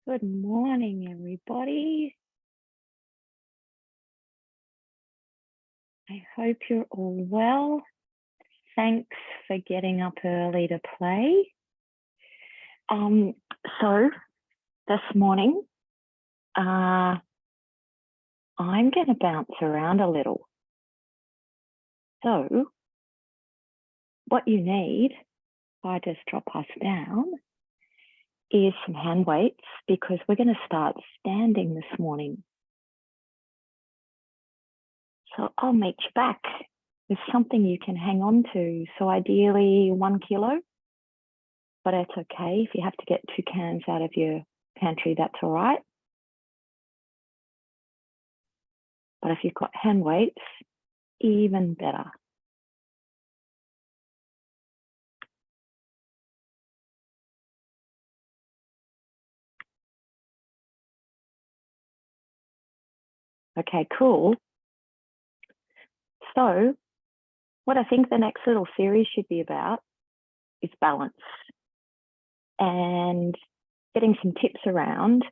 Good morning, everybody. I hope you're all well. Thanks for getting up early to play. So this morning, I'm going to bounce around a little. So what you need, if I just drop us down, is some hand weights because we're going to start standing this morning. So I'll meet you back with something you can hang on to. So ideally 1 kilo, but it's okay. If you have to get 2 cans out of your pantry, that's all right. But if you've got hand weights, even better. Okay, cool. So what I think the next little series should be about is balance and getting some tips around.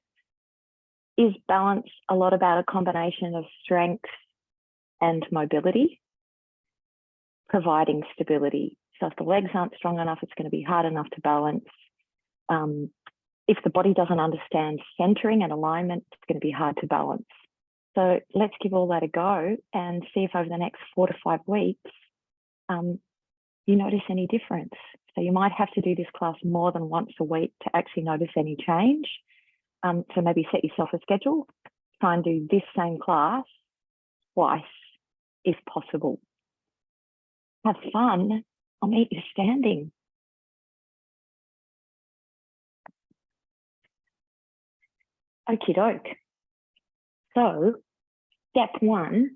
Is balance a lot about a combination of strength and mobility, providing stability? So if the legs aren't strong enough, it's going to be hard enough to balance. If the body doesn't understand centering and alignment, it's going to be hard to balance. So let's give all that a go and see if over the next 4 to 5 weeks, you notice any difference. So you might have to do this class more than once a week to actually notice any change. So maybe set yourself a schedule, try and do this same class twice if possible. Have fun. I'll meet you standing. Okie doke. So step 1,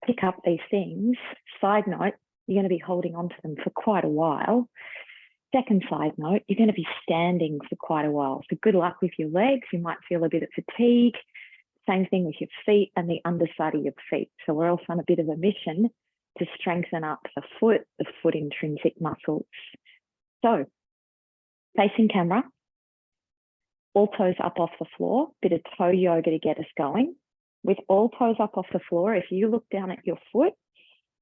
pick up these things. Side note, you're going to be holding on to them for quite a while. Second side note, you're going to be standing for quite a while. So good luck with your legs. You might feel a bit of fatigue. Same thing with your feet and the underside of your feet. So we're also on a bit of a mission to strengthen up the foot intrinsic muscles. So facing camera, all toes up off the floor, bit of toe yoga to get us going. With all toes up off the floor, if you look down at your foot,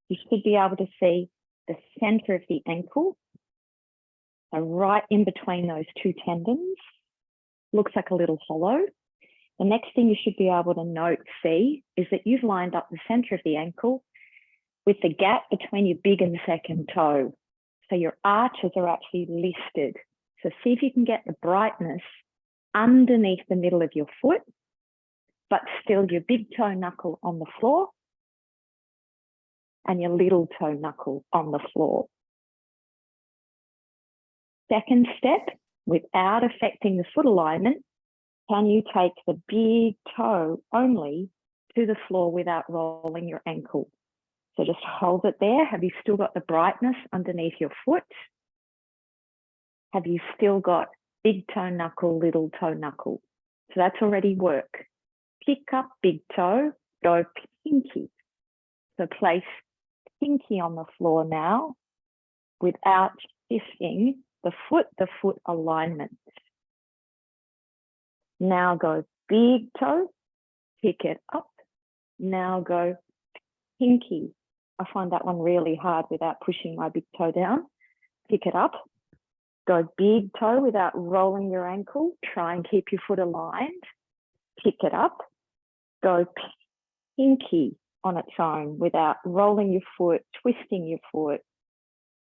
you should be able to see the center of the ankle. So right in between those 2 tendons, looks like a little hollow. The next thing you should be able to see is that you've lined up the center of the ankle with the gap between your big and second toe. So your arches are actually lifted. So see if you can get the brightness underneath the middle of your foot, but still your big toe knuckle on the floor and your little toe knuckle on the floor. Second step, without affecting the foot alignment, can you take the big toe only to the floor without rolling your ankle? So just hold it there. Have you still got the brightness underneath your foot? Have you still got big toe knuckle, little toe knuckle? So that's already work. Pick up big toe, go pinky. So place pinky on the floor now without shifting the foot alignment. Now go big toe, pick it up. Now go pinky. I find that one really hard without pushing my big toe down. Pick it up. Go big toe without rolling your ankle. Try and keep your foot aligned. Pick it up. Go pinky on its own without rolling your foot, twisting your foot.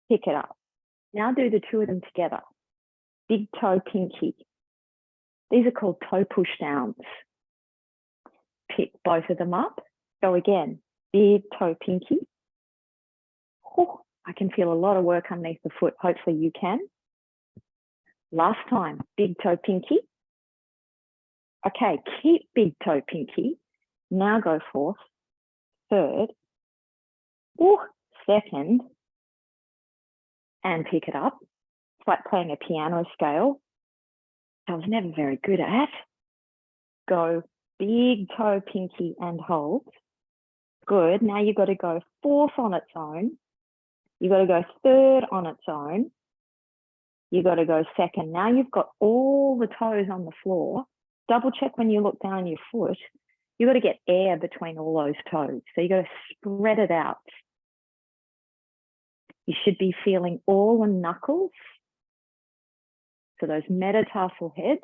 Pick it up. Now do the 2 of them together. Big toe, pinky. These are called toe push downs. Pick both of them up. Go again. Big toe, pinky. Oh, I can feel a lot of work underneath the foot. Hopefully you can. Last time, big toe, pinky. Okay, keep big toe, pinky. Now go fourth, third, second, and pick it up. It's like playing a piano scale. I was never very good at. Go big toe, pinky, and hold. Good. Now you've got to go fourth on its own. You've got to go third on its own. You got to go second. Now you've got all the toes on the floor. Double check when you look down your foot. You got to get air between all those toes. So you got to spread it out. You should be feeling all the knuckles. So those metatarsal heads.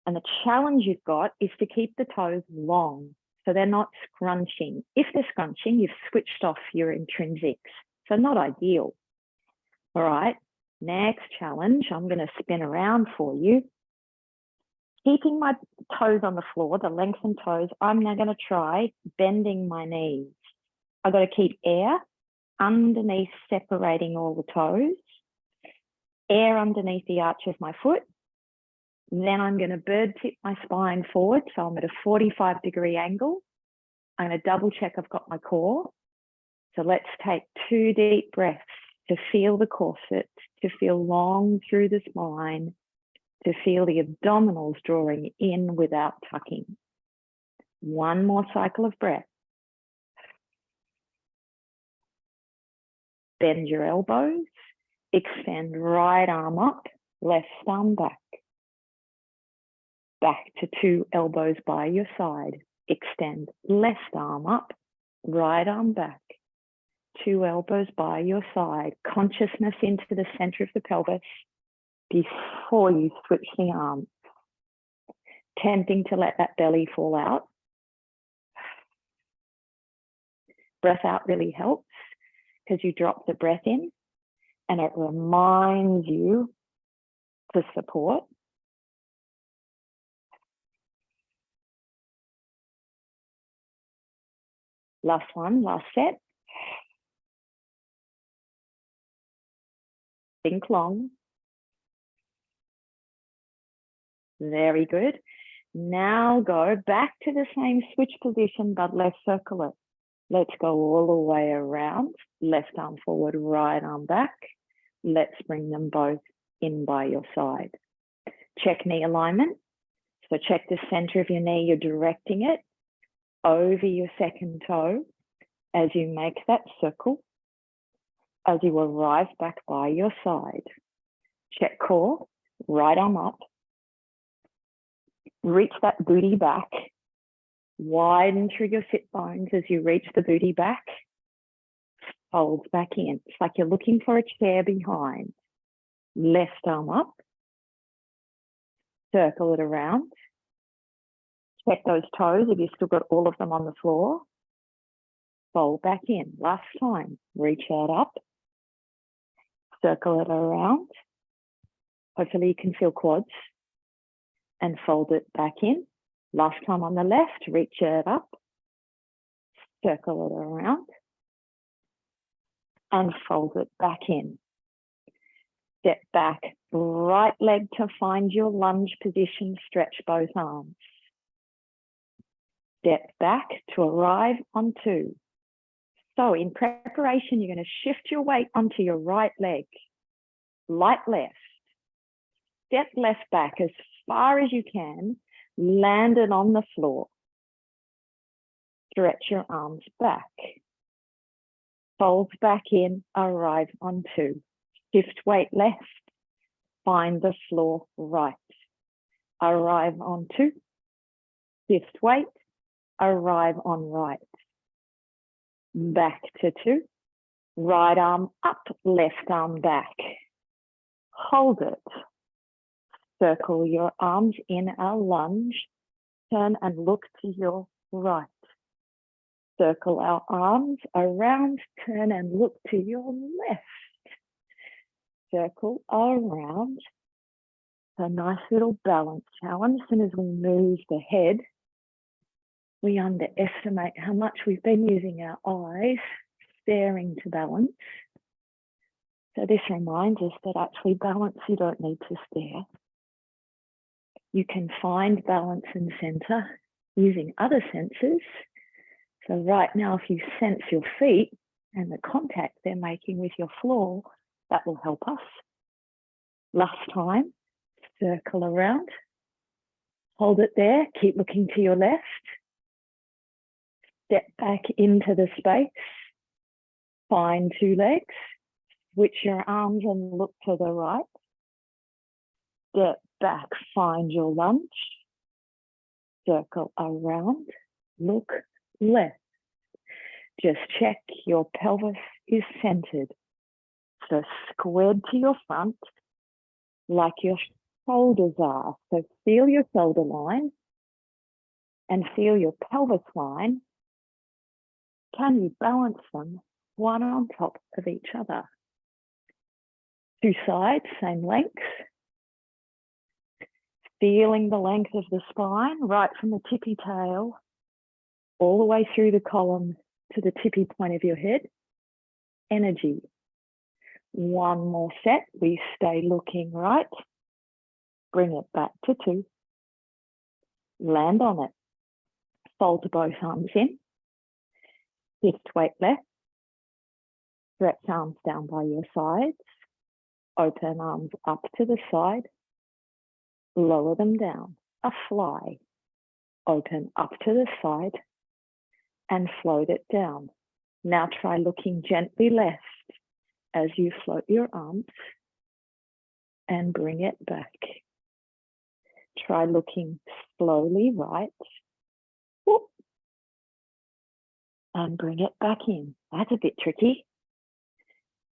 And the challenge you've got is to keep the toes long. So they're not scrunching. If they're scrunching, you've switched off your intrinsics. So not ideal. All right, next challenge, I'm going to spin around for you. Keeping my toes on the floor, the lengthened toes, I'm now going to try bending my knees. I've got to keep air underneath, separating all the toes, air underneath the arch of my foot. Then I'm going to bird tip my spine forward. So I'm at a 45-degree angle. I'm going to double check I've got my core. So let's take 2 deep breaths to feel the corset, to feel long through the spine, to feel the abdominals drawing in without tucking. 1 more cycle of breath. Bend your elbows, extend right arm up, left thumb back. Back to 2 elbows by your side. Extend left arm up, right arm back. 2 elbows by your side. Consciousness into the center of the pelvis before you switch the arms. Tempting to let that belly fall out. Breath out really helps because you drop the breath in and it reminds you to support. Last one, last set. Think long. Very good. Now go back to the same switch position, but let's circle it. Let's go all the way around. Left arm forward, right arm back. Let's bring them both in by your side. Check knee alignment. So check the center of your knee. You're directing it over your second toe as you make that circle, as you arrive back by your side. Check core, right arm up. Reach that booty back. Widen through your sit bones as you reach the booty back. Fold back in. It's like you're looking for a chair behind. Left arm up. Circle it around. Check those toes if you've still got all of them on the floor. Fold back in. Last time. Reach out up. Circle it around. Hopefully you can feel quads. And fold it back in. Last time on the left, reach it up. Circle it around. And fold it back in. Step back, right leg to find your lunge position, stretch both arms. Step back to arrive on 2. So in preparation, you're going to shift your weight onto your right leg. Light left. Step left back as far as you can. Land it on the floor. Stretch your arms back. Fold back in, arrive on 2. Shift weight left. Find the floor right. Arrive on 2. Shift weight. Arrive on right. Back to 2. Right arm up, left arm back. Hold it. Circle your arms in a lunge. Turn and look to your right. Circle our arms around. Turn and look to your left. Circle around. A nice little balance challenge. As soon as we move the head, we underestimate how much we've been using our eyes staring to balance. So this reminds us that actually balance, you don't need to stare. You can find balance and center using other senses. So right now, if you sense your feet and the contact they're making with your floor, that will help us. Last time, circle around, hold it there, keep looking to your left, step back into the space, find 2 legs, switch your arms and look to the right, Step back, find your lunge. Circle around, look left. Just check your pelvis is centered. So squared to your front, like your shoulders are. So feel your shoulder line and feel your pelvis line. Can you balance them one on top of each other? Two sides, same length. Feeling the length of the spine, right from the tippy tail, all the way through the column to the tippy point of your head. Energy. One more set, we stay looking right. Bring it back to two. Land on it. Fold both arms in. Lift weight left. Stretch arms down by your sides. Open arms up to the side. Lower them down. A fly. Open up to the side and float it down. Now try looking gently left as you float your arms and bring it back. Try looking slowly right. Whoop, and bring it back in. That's a bit tricky.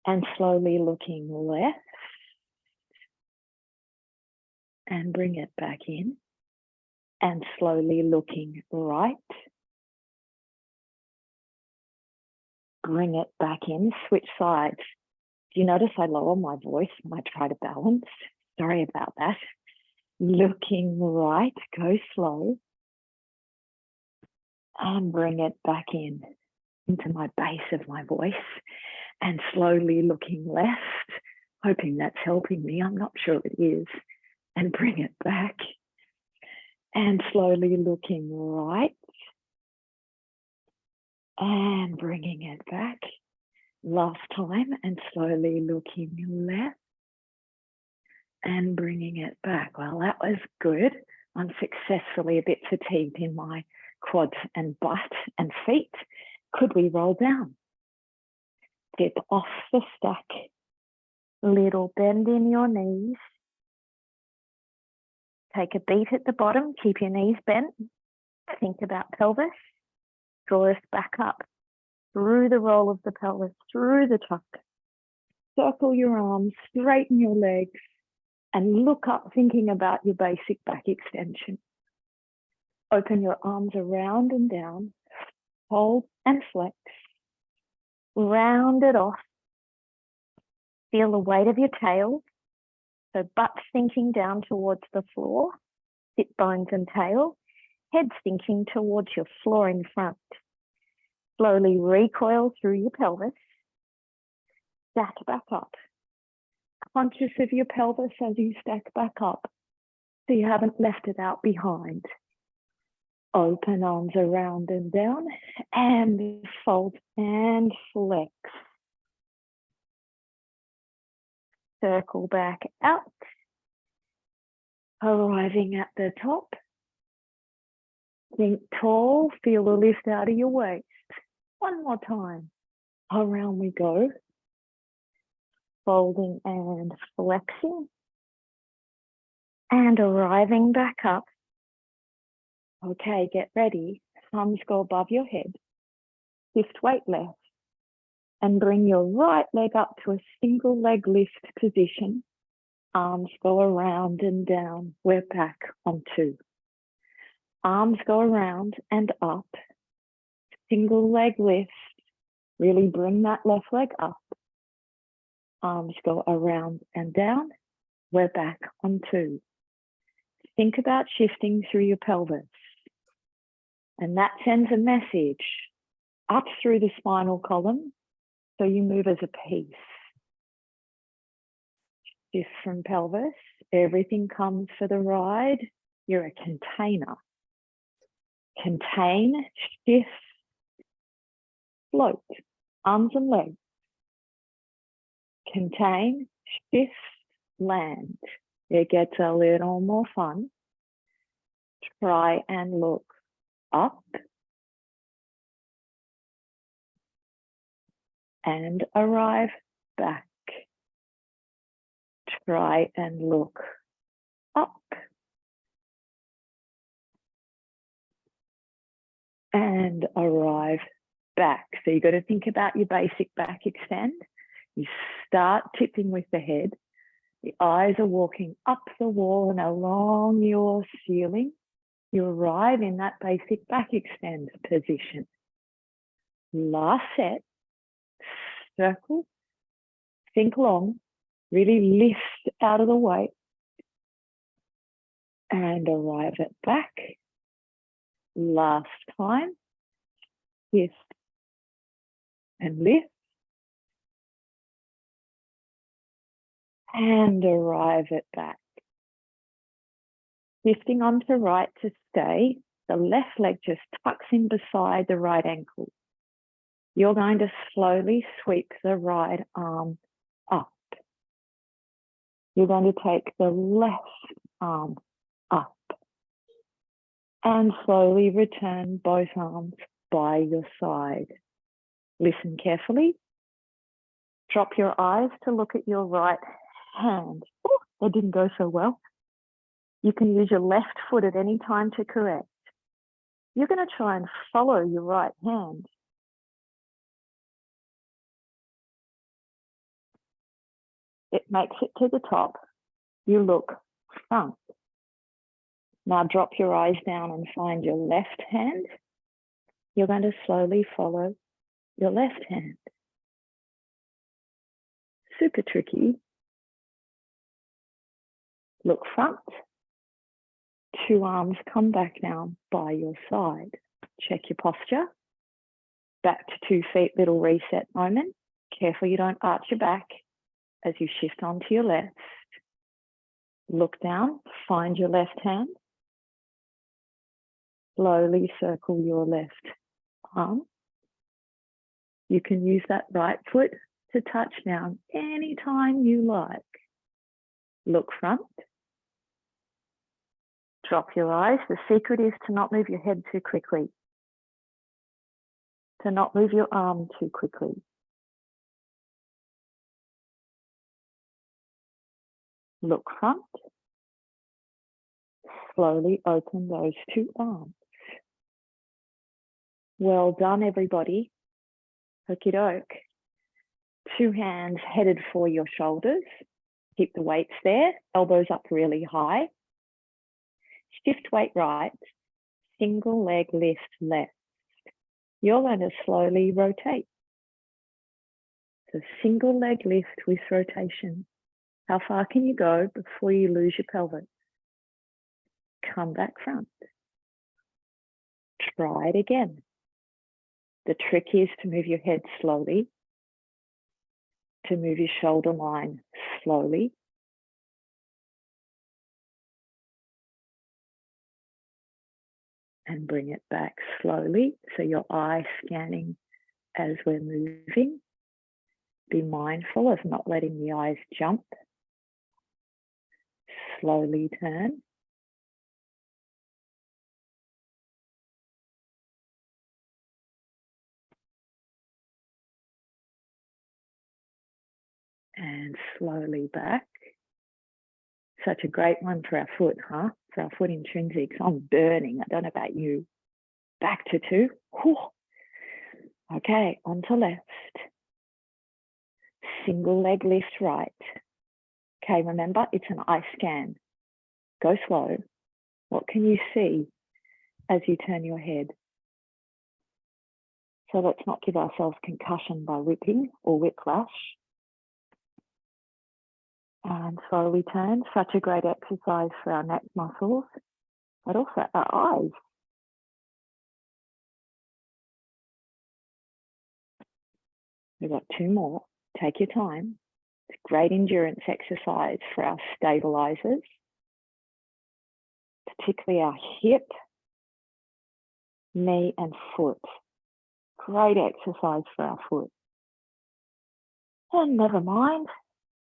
And slowly looking left and bring it back in. And slowly looking right. Bring it back in, switch sides. Do you notice I lower my voice when I try to balance? Sorry about that. Looking right, go slow. And bring it back in into my base of my voice. And slowly looking left, hoping that's helping me. I'm not sure it is. And bring it back. And slowly looking right. And bringing it back. Last time, and slowly looking left. And bringing it back. Well, that was good. I'm successfully a bit fatigued in my quads and butt and feet. Could we roll down? Dip off the stack. Little bend in your knees. Take a beat at the bottom. Keep your knees bent. Think about pelvis. Draw us back up through the roll of the pelvis, through the tuck. Circle your arms, straighten your legs, and look up thinking about your basic back extension. Open your arms around and down. Hold and flex. Round it off. Feel the weight of your tail. So butt sinking down towards the floor. Sit bones and tail. Head sinking towards your floor in front. Slowly recoil through your pelvis. Stack back up. Conscious of your pelvis as you stack back up, so you haven't left it out behind. Open arms around and down, and fold and flex. Circle back out, arriving at the top. Think tall, feel the lift out of your waist. One more time. Around we go. Folding and flexing. And arriving back up. Okay, get ready. Thumbs go above your head. Lift weight left. And bring your right leg up to a single leg lift position. Arms go around and down. We're back on two. Arms go around and up. Single leg lift. Really bring that left leg up. Arms go around and down. We're back on two. Think about shifting through your pelvis. And that sends a message up through the spinal column, so you move as a piece. Shift from pelvis. Everything comes for the ride. You're a container. Contain, shift, float. Arms and legs. Contain, shift, land. It gets a little more fun. Try and look up and arrive back. Try and look and arrive back. So you've got to think about your basic back extend. You start tipping with the head. The eyes are walking up the wall and along your ceiling. You arrive in that basic back extend position. Last set, circle, think long, really lift out of the weight and arrive at back. Last time, lift and lift and arrive at back. Lifting onto right to stay, the left leg just tucks in beside the right ankle. You're going to slowly sweep the right arm up. You're going to take the left arm up and slowly return both arms by your side. Listen carefully. Drop your eyes to look at your right hand. Oh, that didn't go so well. You can use your left foot at any time to correct. You're going to try and follow your right hand. It makes it to the top. You look front. Now drop your eyes down and find your left hand. You're going to slowly follow your left hand. Super tricky. Look front. Two arms come back now by your side. Check your posture. Back to 2 feet, little reset moment. Careful you don't arch your back as you shift onto your left. Look down, find your left hand. Slowly circle your left arm. You can use that right foot to touch down anytime you like. Look front. Drop your eyes. The secret is to not move your head too quickly. To not move your arm too quickly. Look front. Slowly open those two arms. Well done, everybody. Okie doke. Two hands headed for your shoulders. Keep the weights there. Elbows up really high. Shift weight right. Single leg lift left. You're going to slowly rotate. So single leg lift with rotation. How far can you go before you lose your pelvis? Come back front. Try it again. The trick is to move your head slowly, to move your shoulder line slowly. And bring it back slowly. So your eye scanning as we're moving. Be mindful of not letting the eyes jump. Slowly turn. And slowly back. Such a great one for our foot, huh? For our foot intrinsics. I'm burning. I don't know about you. Back to 2. Whew. Okay, onto left. Single leg lift right. Okay, remember, it's an eye scan. Go slow. What can you see as you turn your head? So let's not give ourselves concussion by whipping or whiplash. And slowly turn. Such a great exercise for our neck muscles, but also our eyes. We've got 2 more. Take your time. It's a great endurance exercise for our stabilizers, particularly our hip, knee and foot. Great exercise for our foot. And never mind,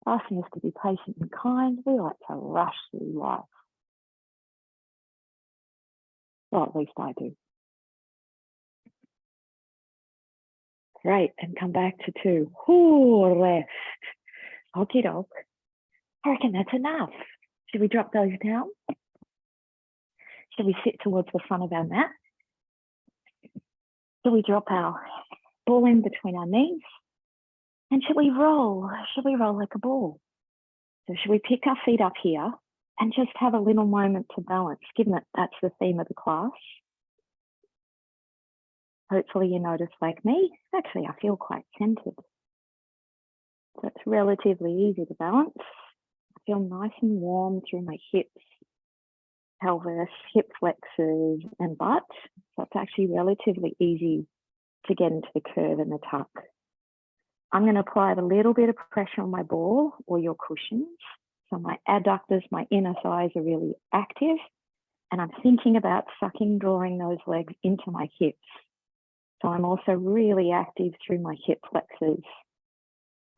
asking us to be patient and kind. We like to rush through life. Well, at least I do. Great, and come back to 2. Ooh, rest. Okie doke. I reckon that's enough. Should we drop those down? Should we sit towards the front of our mat? So we drop our ball in between our knees. And should we roll? Should we roll like a ball? So should we pick our feet up here and just have a little moment to balance, given that that's the theme of the class? Hopefully you notice, like me, actually I feel quite centered. So it's relatively easy to balance. I feel nice and warm through my hips, pelvis, hip flexors and butt. So it's actually relatively easy to get into the curve and the tuck. I'm going to apply a little bit of pressure on my ball or your cushions. So my adductors, my inner thighs are really active. And I'm thinking about sucking, drawing those legs into my hips. So I'm also really active through my hip flexors.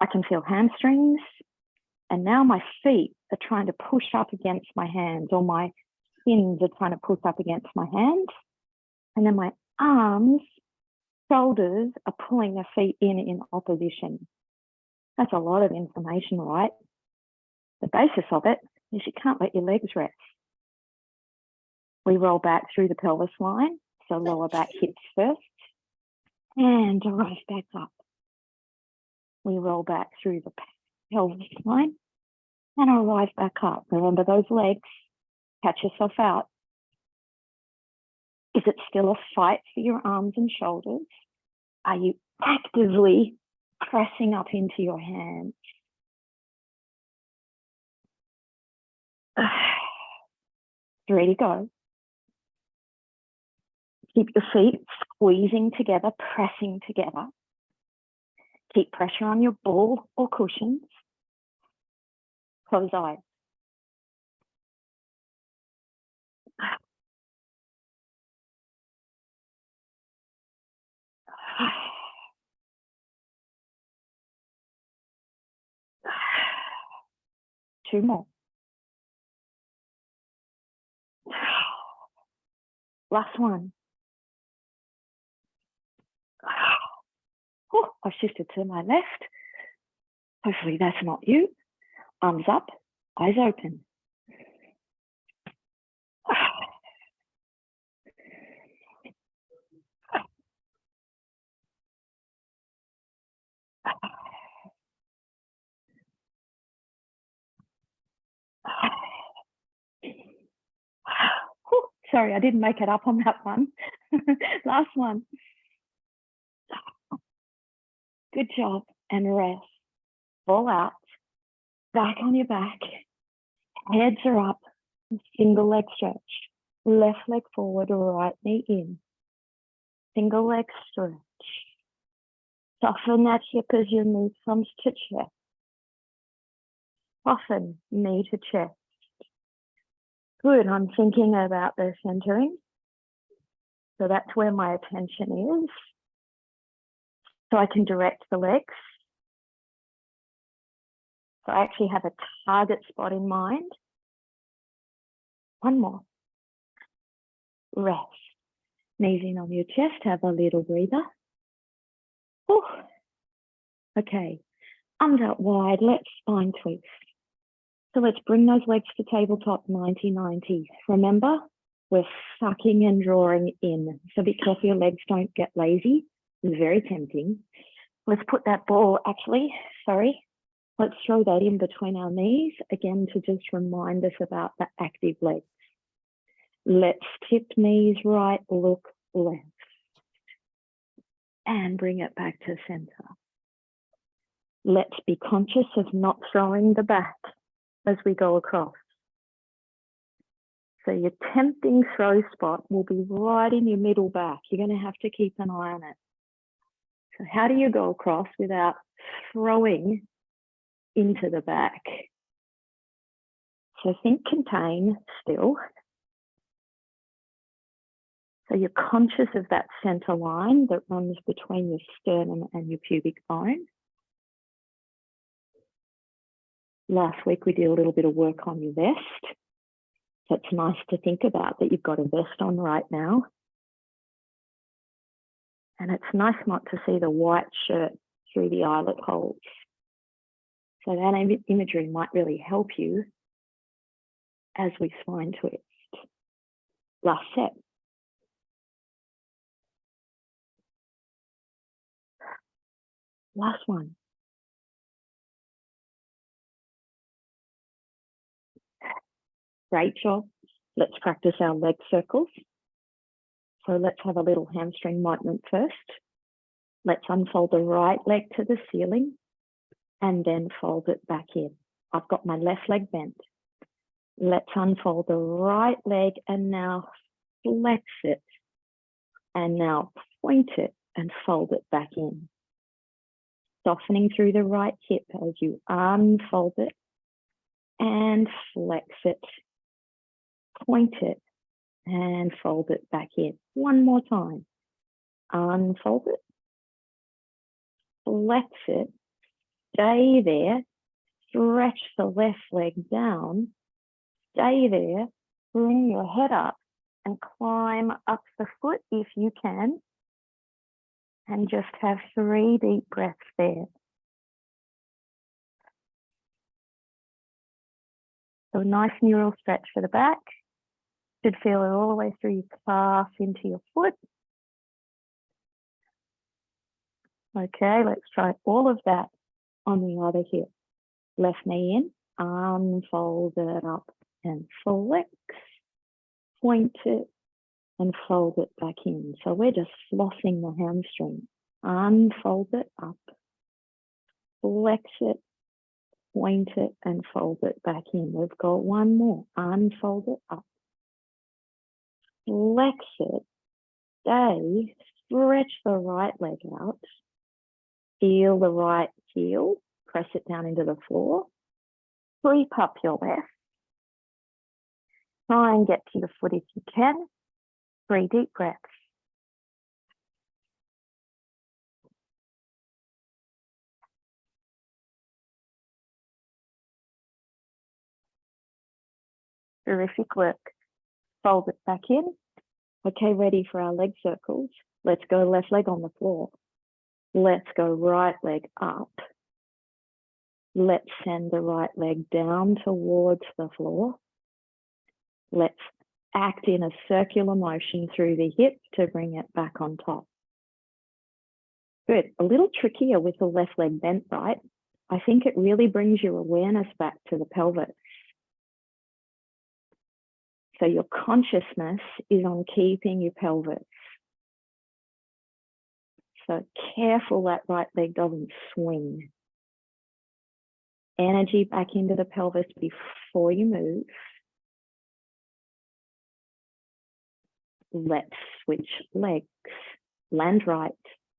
I can feel hamstrings. And now my feet are trying to push up against my hands, or my shins are trying to push up against my hands. And then my arms, shoulders are pulling the feet in opposition. That's a lot of information, right? The basis of it is you can't let your legs rest. We roll back through the pelvis line, so lower back hips first, and rise back up. We roll back through the pelvis line and I'll rise back up. Remember those legs, catch yourself out. Is it still a fight for your arms and shoulders? Are you actively pressing up into your hands? Ready to go. Keep your feet squeezing together, pressing together. Keep pressure on your ball or cushions. Close eyes. Two more. Last one. Oh, I shifted to my left. Hopefully that's not you. Arms up, eyes open. Oh, sorry, I didn't make it up on that one. Last one. Good job, and rest. Fall out, back on your back. Heads are up, single leg stretch. Left leg forward, right knee in. Single leg stretch. Soften that hip as your knee comes to chest. Soften knee to chest. Good, I'm thinking about the centering. So that's where my attention is. So I can direct the legs. So I actually have a target spot in mind. One more. Rest. Knees in on your chest, have a little breather. Whew. Okay, arms out wide, let's spine twist. So let's bring those legs to tabletop 90-90. Remember, we're sucking and drawing in. So be careful your legs don't get lazy. It's very tempting. Let's put that ball, let's throw that in between our knees, again, to just remind us about the active legs. Let's tip knees right, look left. And bring it back to center. Let's be conscious of not throwing the back as we go across. So your tempting throw spot will be right in your middle back. You're going to have to keep an eye on it. So how do you go across without throwing into the back? So think contain still. So you're conscious of that center line that runs between your sternum and your pubic bone. Last week we did a little bit of work on your vest. So it's nice to think about that you've got a vest on right now. And it's nice not to see the white shirt through the eyelet holes. So that imagery might really help you as we spine twist. Last set. Last one. Great job. Let's practice our leg circles. So let's have a little hamstring movement first. Let's unfold the right leg to the ceiling and then fold it back in. I've got my left leg bent. Let's unfold the right leg and now flex it. And now point it and fold it back in. Softening through the right hip as you unfold it and flex it. Point it and fold it back in. One more time. Unfold it. Flex it. Stay there. Stretch the left leg down. Stay there. Bring your head up and climb up the foot if you can. And just have 3 deep breaths there. So a nice neural stretch for the back. Should feel it all the way through your calf into your foot. Okay, let's try all of that on the other hip. Left knee in, unfold it up and flex. Point it and fold it back in. So we're just flossing the hamstring. Unfold it up. Flex it. Point it and fold it back in. We've got one more. Unfold it up. Flex it. Stay. Stretch the right leg out. Feel the right heel. Press it down into the floor. Sweep up your left. Try and get to your foot if you can. 3 deep breaths. Terrific work. Fold it back in. Okay, ready for our leg circles. Let's go left leg on the floor. Let's go right leg up. Let's send the right leg down towards the floor. Let's act in a circular motion through the hip to bring it back on top. Good. A little trickier with the left leg bent, right? I think it really brings your awareness back to the pelvis. So your consciousness is on keeping your pelvis. So careful that right leg doesn't swing. Energy back into the pelvis before you move. Let's switch legs. Land right,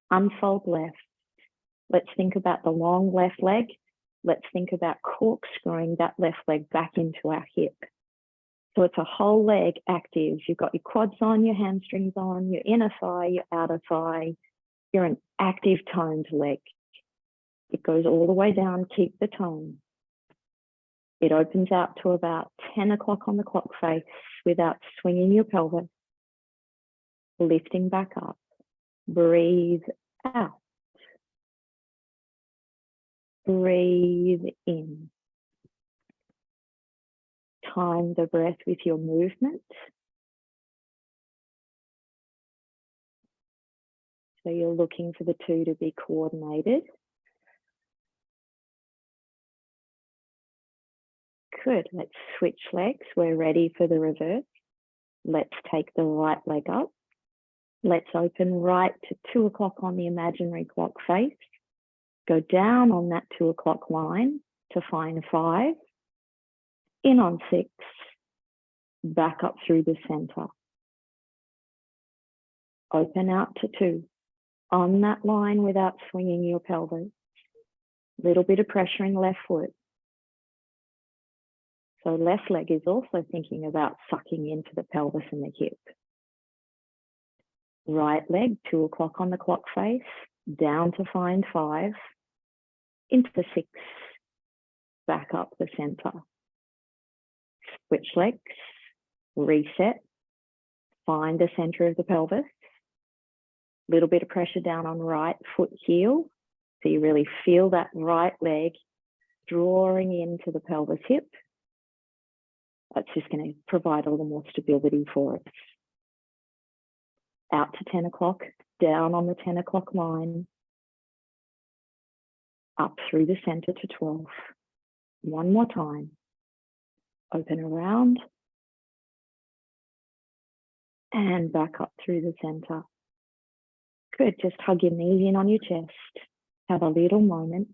unfold left. Let's think about the long left leg. Let's think about corkscrewing that left leg back into our hip. So it's a whole leg active. You've got your quads on, your hamstrings on, your inner thigh, your outer thigh. You're an active toned leg. It goes all the way down, keep the tone. It opens out to about 10 o'clock on the clock face without swinging your pelvis. Lifting back up. Breathe out. Breathe in. Time the breath with your movement. So you're looking for the two to be coordinated. Good. Let's switch legs. We're ready for the reverse. Let's take the right leg up. Let's open right to 2 o'clock on the imaginary clock face. Go down on that 2 o'clock line to find 5. In on 6. Back up through the center. Open out to 2. On that line without swinging your pelvis. Little bit of pressure in left foot. So left leg is also thinking about sucking into the pelvis and the hip. Right leg, 2 o'clock on the clock face, down to find 5, into 6, back up the center. Switch legs, reset, find the center of the pelvis. Little bit of pressure down on right foot heel. So you really feel that right leg drawing into the pelvis hip. That's just going to provide a little more stability for us. Out to 10 o'clock, down on the 10 o'clock line. Up through the center to 12. One more time. Open around. And back up through the center. Good, just hug your knees in on your chest. Have a little moment.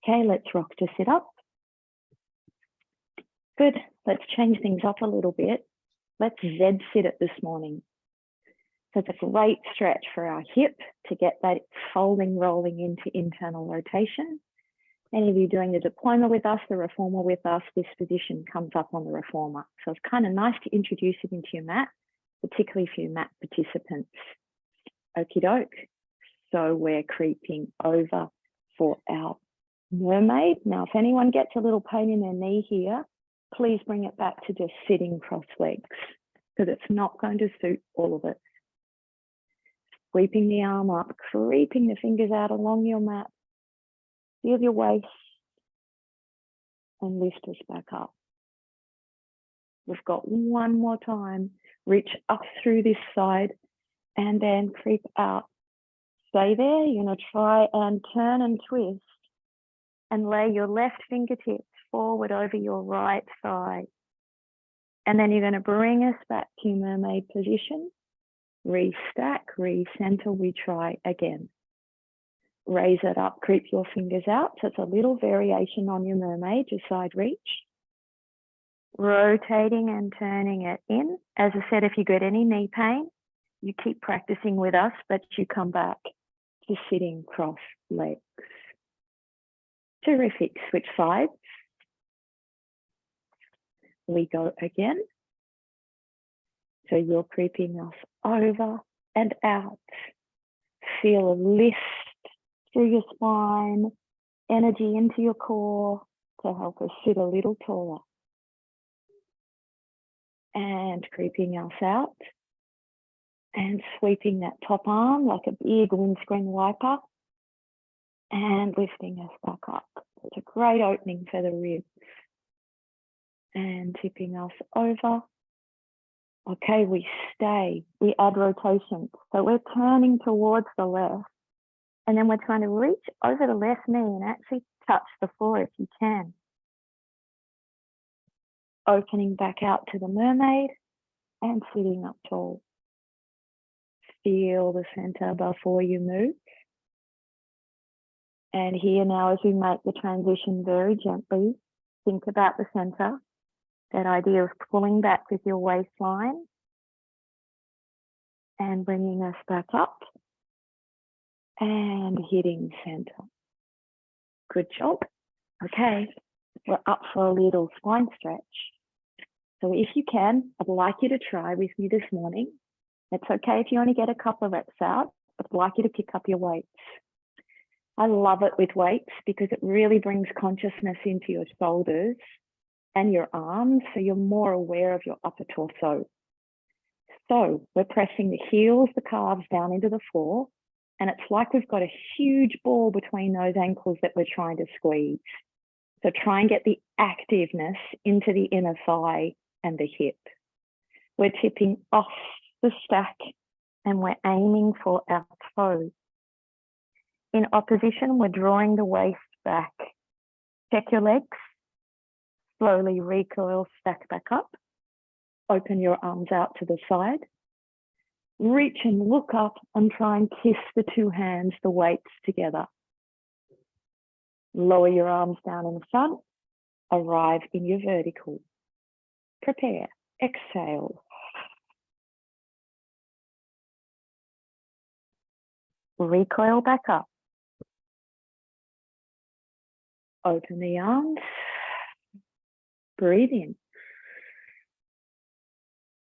Okay, let's rock to sit up. Good, let's change things up a little bit. Let's Z sit it this morning. So it's a great stretch for our hip to get that folding, rolling into internal rotation. Any of you doing the diploma with us, the reformer with us, this position comes up on the reformer. So it's kind of nice to introduce it into your mat, particularly for your mat participants. Okie doke. So we're creeping over for our mermaid. Now, if anyone gets a little pain in their knee here, please bring it back to just sitting cross legs, because it's not going to suit all of it. Sweeping the arm up, creeping the fingers out along your mat. Feel your waist and lift us back up. We've got one more time. Reach up through this side and then creep out. Stay there. You're going to try and turn and twist and lay your left fingertips forward over your right thigh. And then you're going to bring us back to mermaid position. Restack, recenter, we try again. Raise it up, creep your fingers out. So it's a little variation on your mermaid, your side reach. Rotating and turning it in. As I said, if you get any knee pain, you keep practicing with us, but you come back to sitting cross legs. Terrific, switch sides. We go again. So you're creeping us over and out. Feel a lift through your spine, energy into your core to help us sit a little taller. And creeping us out and sweeping that top arm like a big windscreen wiper and lifting us back up. It's a great opening for the ribs. And tipping us over. Okay, we stay, we add rotation. So we're turning towards the left and then we're trying to reach over the left knee and actually touch the floor if you can. Opening back out to the mermaid and sitting up tall. Feel the center before you move. And here now, as we make the transition very gently, think about the center. That idea of pulling back with your waistline and bringing us back up and hitting center. Good job. Okay, we're up for a little spine stretch. So if you can, I'd like you to try with me this morning. It's okay if you only get a couple of reps out, but I'd like you to pick up your weights. I love it with weights because it really brings consciousness into your shoulders and your arms, so you're more aware of your upper torso. So we're pressing the heels, the calves down into the floor, and it's like we've got a huge ball between those ankles that we're trying to squeeze. So try and get the activeness into the inner thigh and the hip. We're tipping off the stack and we're aiming for our toes. In opposition, we're drawing the waist back. Check your legs. Slowly recoil, stack back up. Open your arms out to the side. Reach and look up and try and kiss the two hands, the weights together. Lower your arms down in the front. Arrive in your vertical. Prepare. Exhale. Recoil back up. Open the arms. Breathe in.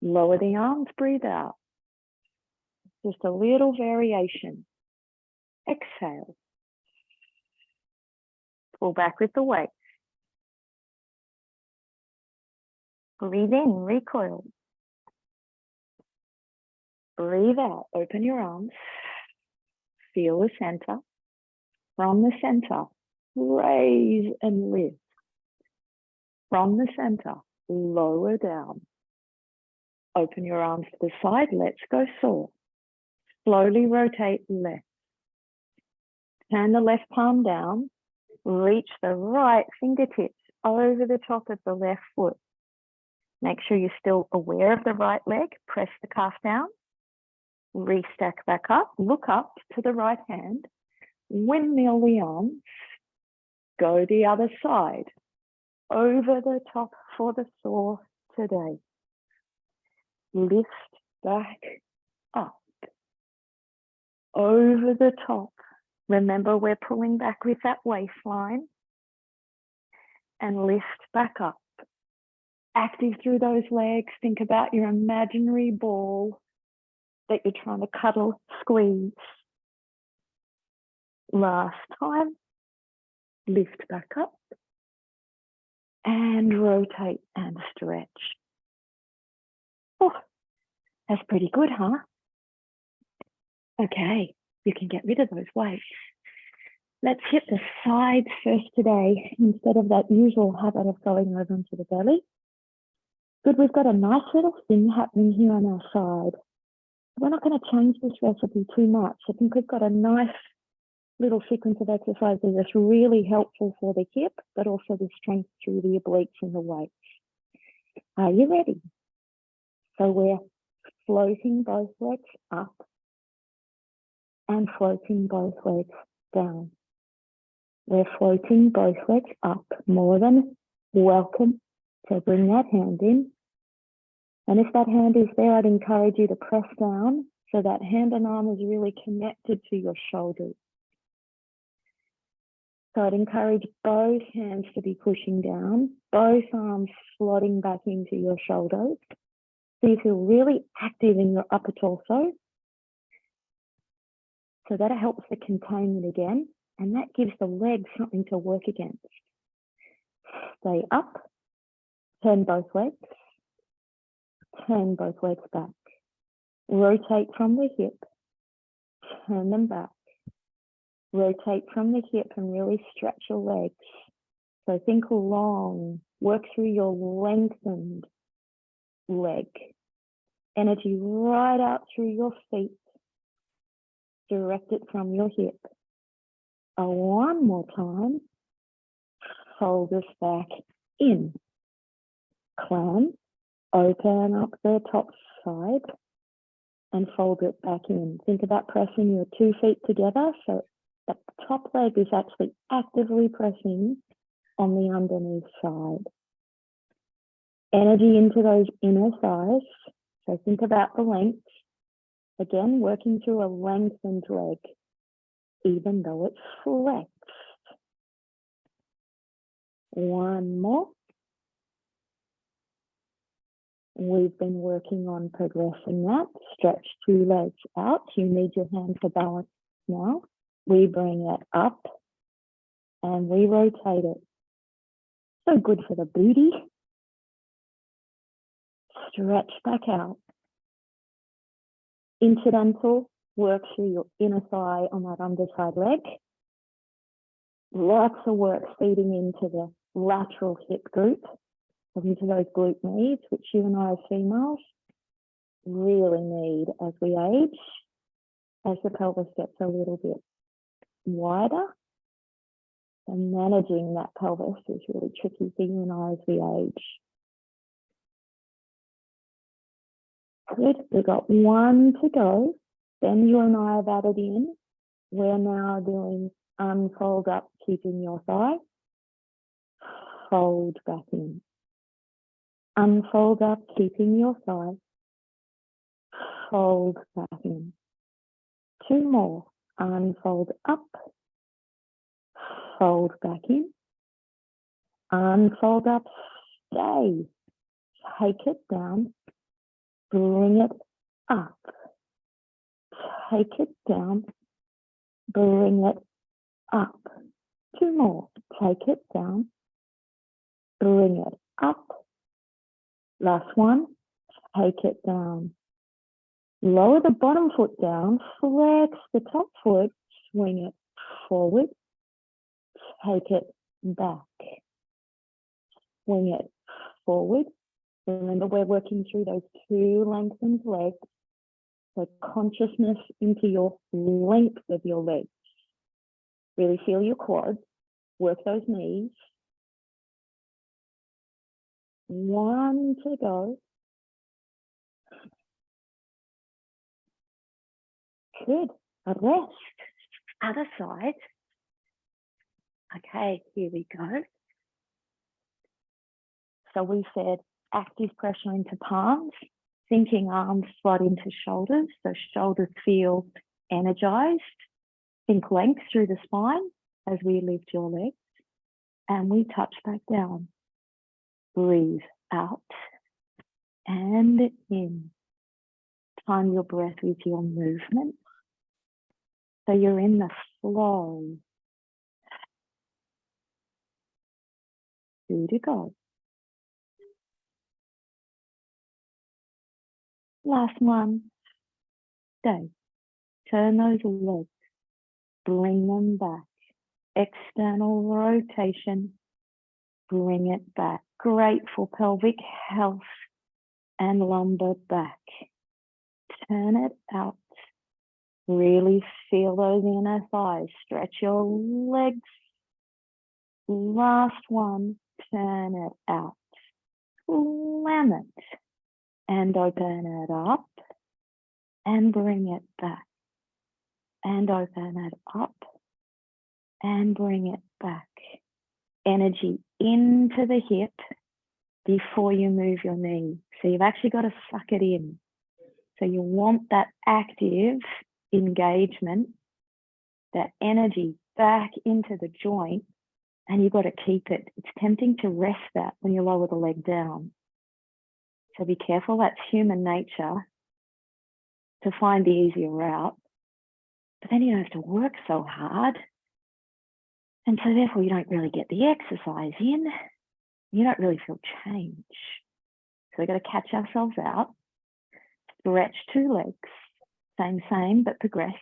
Lower the arms, breathe out. Just a little variation. Exhale. Pull back with the weight. Breathe in, recoil. Breathe out, open your arms. Feel the center. From the center, raise and lift. From the center, lower down. Open your arms to the side, let's go soar. Slowly rotate left. Turn the left palm down, reach the right fingertips over the top of the left foot. Make sure you're still aware of the right leg. Press the calf down, restack back up, look up to the right hand, windmill the arms, go the other side, over the top for the saw today. Lift back up, over the top. Remember, we're pulling back with that waistline, and lift back up. Active through those legs. Think about your imaginary ball that you're trying to cuddle, squeeze. Last time. Lift back up and rotate and stretch. Oh, that's pretty good, huh? Okay, you can get rid of those weights. Let's hit the sides first today instead of that usual habit of going over into the belly. Good, we've got a nice little thing happening here on our side. We're not going to change this recipe too much. I think we've got a nice little sequence of exercises that's really helpful for the hip, but also the strength through the obliques and the weights. Are you ready? So we're floating both legs up and floating both legs down. We're floating both legs up, more than welcome to bring that hand in. And if that hand is there, I'd encourage you to press down so that hand and arm is really connected to your shoulders. So I'd encourage both hands to be pushing down, both arms slotting back into your shoulders. So you feel really active in your upper torso. So that helps the containment again, and that gives the legs something to work against. Stay up, turn both legs, turn both legs back. Rotate from the hip, turn them back. Rotate from the hip and really stretch your legs. So think long, work through your lengthened leg. Energy right out through your feet. Direct it from your hip. One more time. Shoulders back in. Climb, open up the top side and fold it back in. Think about pressing your 2 feet together so the top leg is actually actively pressing on the underneath side. Energy into those inner thighs. So think about the length. Again, working through a lengthened leg, even though it's flexed. One more. We've been working on progressing that. Stretch 2 legs out. You need your hand for balance now. We bring it up and we rotate it. So good for the booty. Stretch back out. Incidental, work through your inner thigh on that underside leg. Lots of work feeding into the lateral hip group, into those glute needs, which you and I as females really need as we age, as the pelvis gets a little bit wider. And managing that pelvis is really tricky for you and I as we age. Good, we've got 1 to go. Then you and I have added in. We're now doing unfold up, keeping your thigh. Fold back in. Unfold up, keeping your thigh. Fold back in. 2 more. Unfold up. Fold back in. Unfold up. Stay. Take it down. Bring it up. Take it down. Bring it up. 2 more. Take it down. Bring it up. Last one. Take it down. Lower the bottom foot down. Flex the top foot. Swing it forward. Take it back. Swing it forward. Remember, we're working through those 2 lengthened legs. So consciousness into your length of your legs. Really feel your quads, work those knees. 1 to go. Good. A rest. Other side. Okay, here we go. So we said active pressure into palms, sinking arms slide into shoulders. So shoulders feel energized. Think length through the spine as we lift your legs. And we touch back down. Breathe out and in. Time your breath with your movement. So you're in the flow. 2 to go. Last one. Stay. Turn those legs. Bring them back. External rotation. Bring it back. Great for pelvic health and lumbar back. Turn it out. Really feel those inner thighs. Stretch your legs. Last one. Turn it out. Slam it. And open it up. And bring it back. And open it up. And bring it back. Energy into the hip before you move your knee. So you've actually got to suck it in. So you want that active engagement, that energy back into the joint, and you've got to keep it. It's tempting to rest that when you lower the leg down. So be careful, that's human nature to find the easier route. But then you don't have to work so hard. And so therefore you don't really get the exercise in. You don't really feel change. So we've got to catch ourselves out. Stretch 2 legs. Same, but progress.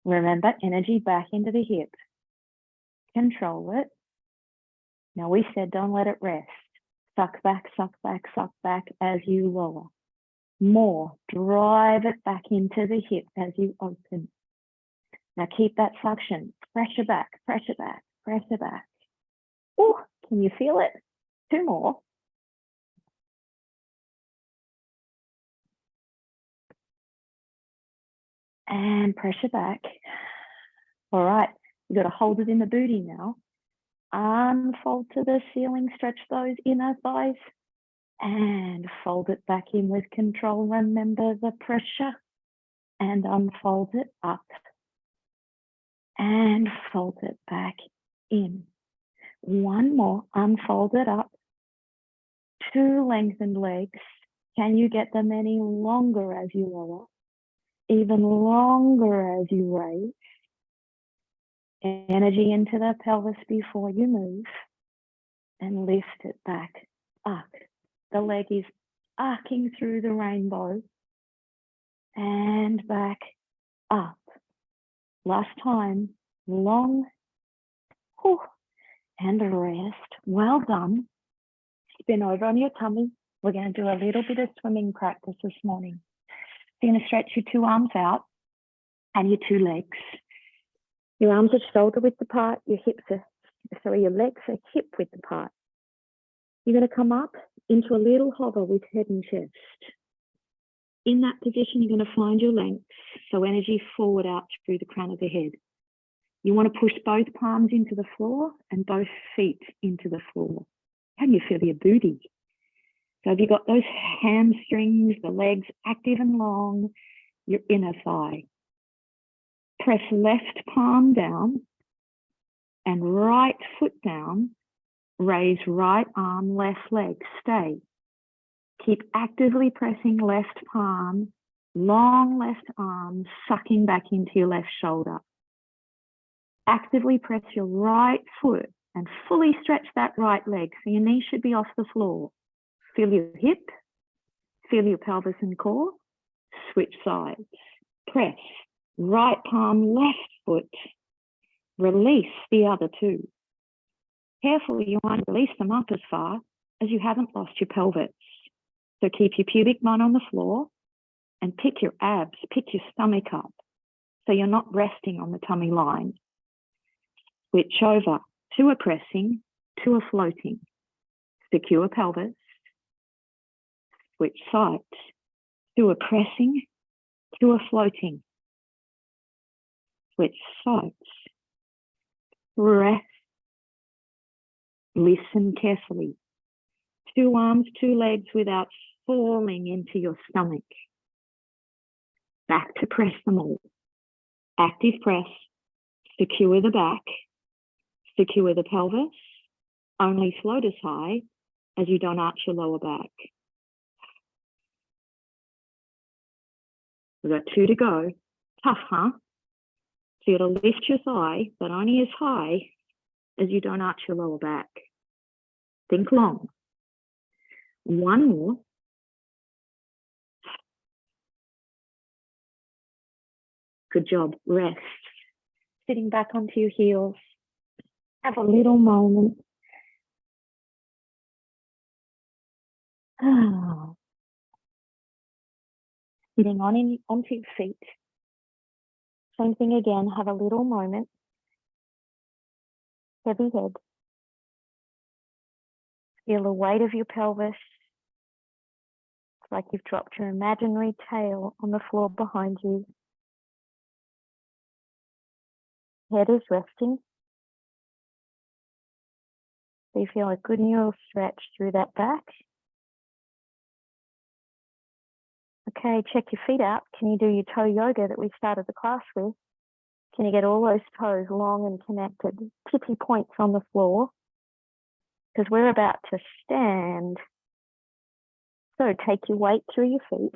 Remember, energy back into the hip. Control it. Now we said don't let it rest. Suck back, suck back, suck back as you lower. More. Drive it back into the hip as you open. Now keep that suction. Pressure back, pressure back, pressure back. Oh, can you feel it? 2 more. And pressure back. All right, you got to hold it in the booty now. Unfold to the ceiling, stretch those inner thighs. And fold it back in with control. Remember the pressure. And unfold it up. And fold it back in. 1 more, unfold it up. 2 lengthened legs. Can you get them any longer as you lower? Even longer as you raise. Energy into the pelvis before you move. And lift it back, up. The leg is arcing through the rainbow. And back, up. Last time, long. Whew. And rest. Well done. Spin over on your tummy. We're going to do a little bit of swimming practice this morning. You're going to stretch your 2 arms out and your 2 legs. Your arms are shoulder width apart. Your legs are hip width apart. You're going to come up into a little hover with head and chest. In that position, you're going to find your length. So energy forward out through the crown of the head. You want to push both palms into the floor and both feet into the floor. Can you feel your booty? So have you got those hamstrings, the legs active and long, your inner thigh? Press left palm down and right foot down. Raise right arm, left leg. Stay. Keep actively pressing left palm, long left arm, sucking back into your left shoulder. Actively press your right foot and fully stretch that right leg. So your knee should be off the floor. Feel your hip, feel your pelvis and core. Switch sides. Press right palm, left foot. Release the other 2. Carefully, you want to release them up as far as you haven't lost your pelvis. So keep your pubic bone on the floor and pick your abs, pick your stomach up. So you're not resting on the tummy line. Switch over to a pressing, to a floating. Secure pelvis. Switch sides to a pressing, to a floating. Switch sides. Breath. Listen carefully. 2 arms, 2 legs without falling into your stomach. Back to press them all. Active press. Secure the back. Secure the pelvis. Only float as high as you don't arch your lower back. We've got 2 to go. Tough, huh? So you got to lift your thigh, but only as high as you don't arch your lower back. Think long. 1 more. Good job. Rest. Sitting back onto your heels. Have a little moment. Sitting onto your feet. Same thing again. Have a little moment. Heavy head. Feel the weight of your pelvis. It's like you've dropped your imaginary tail on the floor behind you. Head is resting. So you feel a good neural stretch through that back. Okay, check your feet out. Can you do your toe yoga that we started the class with? Can you get all those toes long and connected? Tippy points on the floor. Because we're about to stand. So take your weight through your feet.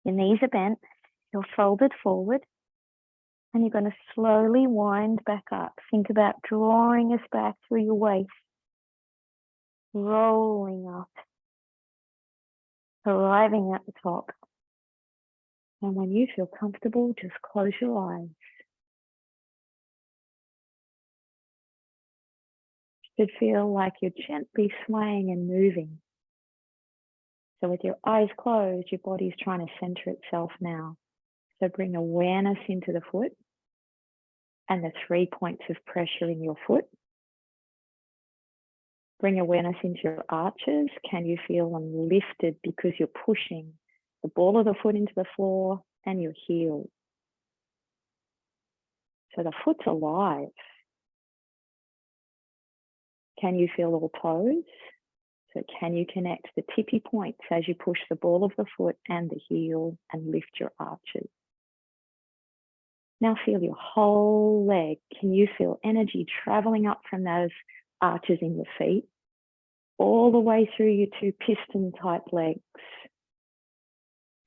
Your knees are bent. You're folded forward. And you're going to slowly wind back up. Think about drawing us back through your waist. Rolling up. Arriving at the top. And when you feel comfortable, just close your eyes. You should feel like you're gently swaying and moving. So with your eyes closed, your body's trying to center itself now. So bring awareness into the foot and the 3 points of pressure in your foot. Bring awareness into your arches. Can you feel them lifted because you're pushing the ball of the foot into the floor and your heel? So the foot's alive. Can you feel all toes? So can you connect the tippy points as you push the ball of the foot and the heel and lift your arches? Now feel your whole leg. Can you feel energy traveling up from those arches in your feet all the way through your 2 piston type legs?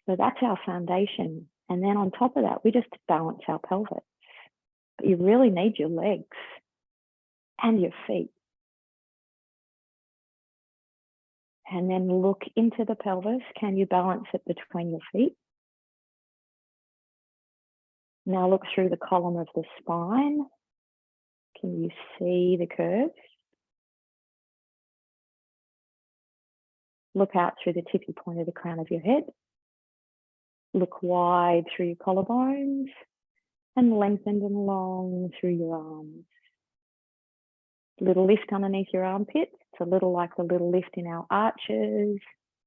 So that's our foundation. And then on top of that, we just balance our pelvis. But you really need your legs and your feet. And then look into the pelvis. Can you balance it between your feet? Now look through the column of the spine. Can you see the curves? Look out through the tippy point of the crown of your head. Look wide through your collarbones and lengthened and long through your arms. Little lift underneath your armpits. It's a little like the little lift in our arches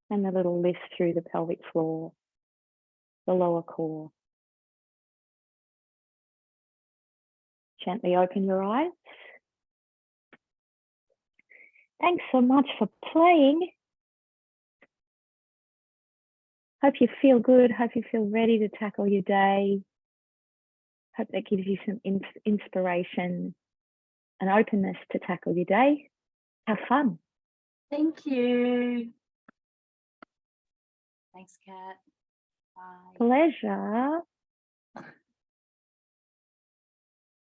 and the little lift through the pelvic floor, the lower core. Gently open your eyes. Thanks so much for playing. Hope you feel good. Hope you feel ready to tackle your day. Hope that gives you some inspiration and openness to tackle your day. Have fun. Thank you. Thanks, Kat. Bye. Pleasure.